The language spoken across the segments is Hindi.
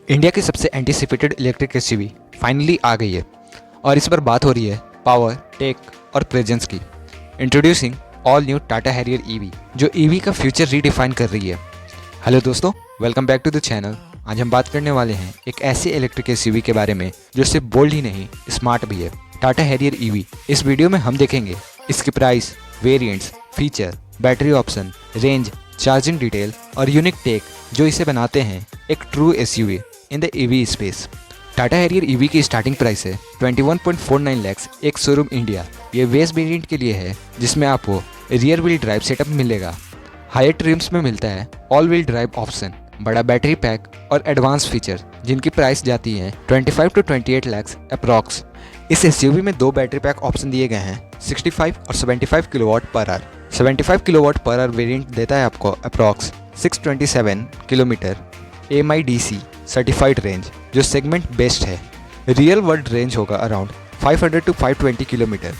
इंडिया की सबसे एंटीसिपेटेड इलेक्ट्रिक एसयूवी फाइनली आ गई है और इस पर बात हो रही है पावर, टेक और प्रेजेंस की। Introducing all new Tata Harrier EV, जो ईवी का फ्यूचर रीडिफाइन कर रही है। हेलो दोस्तों, welcome back to the channel. आज हम बात करने वाले हैं एक ऐसे इलेक्ट्रिक एसयूवी के बारे में जो सिर्फ बोल्ड ही नहीं, स्मार्ट भी है, टाटा हैरियर ईवी। इस वीडियो में हम देखेंगे इसकी price, variants, feature, battery option, range, charging detail और यूनिक टेक जो इसे बनाते हैं एक true SUV in the EV space. Tata Harrier EV की स्टार्टिंग प्राइस है 21.49 लाख एक शोरूम इंडिया। ये बेस वेरिएंट के लिए है जिसमें आपको रियर व्हील ड्राइव सेटअप मिलेगा। हायर ट्रिम्स में मिलता है ऑल व्हील ड्राइव ऑप्शन, बड़ा बैटरी पैक और एडवांस फीचर जिनकी प्राइस जाती है 25 to 28 लाख अप्रॉक्स। इस एसयूवी में दो बैटरी पैक ऑप्शन दिए गए हैं, 65 और 75 kilowatt per hour. 75 kilowatt per hour variant देता है आपको approx 627 kilometre MIDC certified range, जो सेगमेंट बेस्ट है। रियल वर्ल्ड रेंज होगा around 500 to 520 kilometre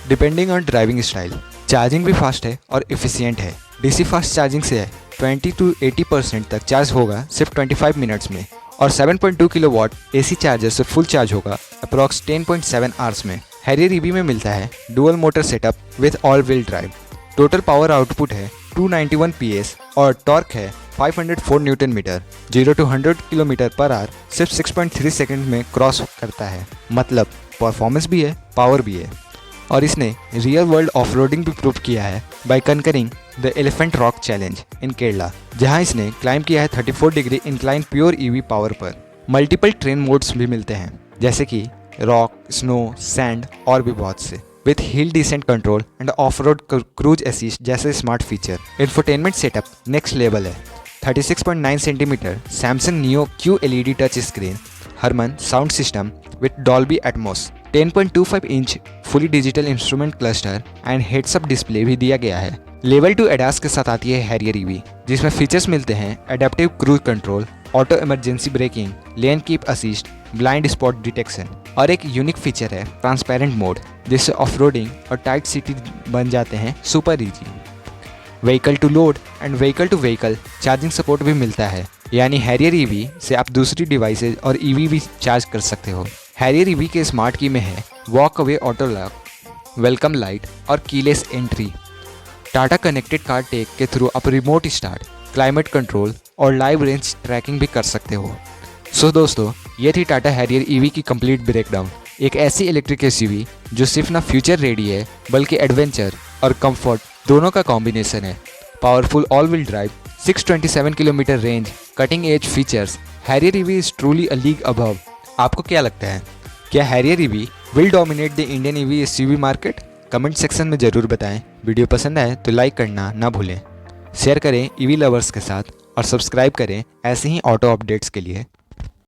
depending on driving style. Charging भी फास्ट है और इफिशियंट है। DC फास्ट चार्जिंग से 20 to 80% तक चार्ज होगा सिर्फ 25 मिनट्स में, और 7.2 किलोवाट AC चार्जर से फुल चार्ज होगा अप्रॉक्स 10.7 आवर्स में। हैरियर ईवी में मिलता है dual motor setup with all wheel drive. Total power output है 291 PS और टॉर्क है 504 न्यूटन मीटर। 0 to 100 किलोमीटर पर आवर सिर्फ 6.3 सेकंड में क्रॉस करता है। मतलब परफॉर्मेंस भी है, पावर भी है। और इसने रियल वर्ल्ड ऑफ रोडिंग भी प्रूव किया है by conquering the elephant rock challenge in Kerala, जहां इसने क्लाइम किया है 34 degree incline pure EV power पर। मल्टीपल ट्रेन मोड्स भी मिलते हैं जैसे कि रॉक, स्नो, सैंड और भी बहुत से, with hill descent control and off road cruise assist जैसे smart feature. Infotainment setup next level है। 36.9 centimetre Samsung Neo Q LED touch screen, Harman sound system with Dolby Atmos, 10.25 inch fully digital instrument cluster and heads up display भी दिया गया है। लेवल 2 एडास के साथ आती है हैरियर ईवी, जिसमें फीचर्स मिलते हैं adaptive cruise control, auto emergency braking, lane keep assist, blind spot detection, और एक यूनिक फीचर है ट्रांसपेरेंट मोड, जिससे ऑफ रोडिंग और टाइट सिटी बन जाते हैं super easy. Vehicle to load and vehicle to vehicle charging support भी मिलता है, यानी हैरियर ईवी से आप दूसरी डिवाइसेज और ईवी भी चार्ज कर सकते हो। हैरियर ईवी के स्मार्ट की में है walk away auto lock, welcome light और keyless entry. Tata connected car tech के थ्रू आप रिमोट स्टार्ट, क्लाइमेट कंट्रोल और लाइव रेंज ट्रैकिंग भी कर सकते हो। सो दोस्तों, ये थी टाटा हैरियर ईवी की कंप्लीट ब्रेकडाउन। एक ऐसी इलेक्ट्रिक एसयूवी जो सिर्फ ना फ्यूचर रेडी है बल्कि एडवेंचर और कंफर्ट दोनों का कॉम्बिनेशन है। Powerful all wheel drive, 627 kilometre range, cutting edge features, Harrier EV is truly a league above. आपको क्या लगता है, क्या Harrier EV will dominate the Indian EV SUV market? Comment section में ज़रूर बताएं। वीडियो पसंद आए तो लाइक करना ना भूलें, शेयर करें ईवी लवर्स के साथ और सब्सक्राइब करें ऐसे ही ऑटो अपडेट्स के लिए।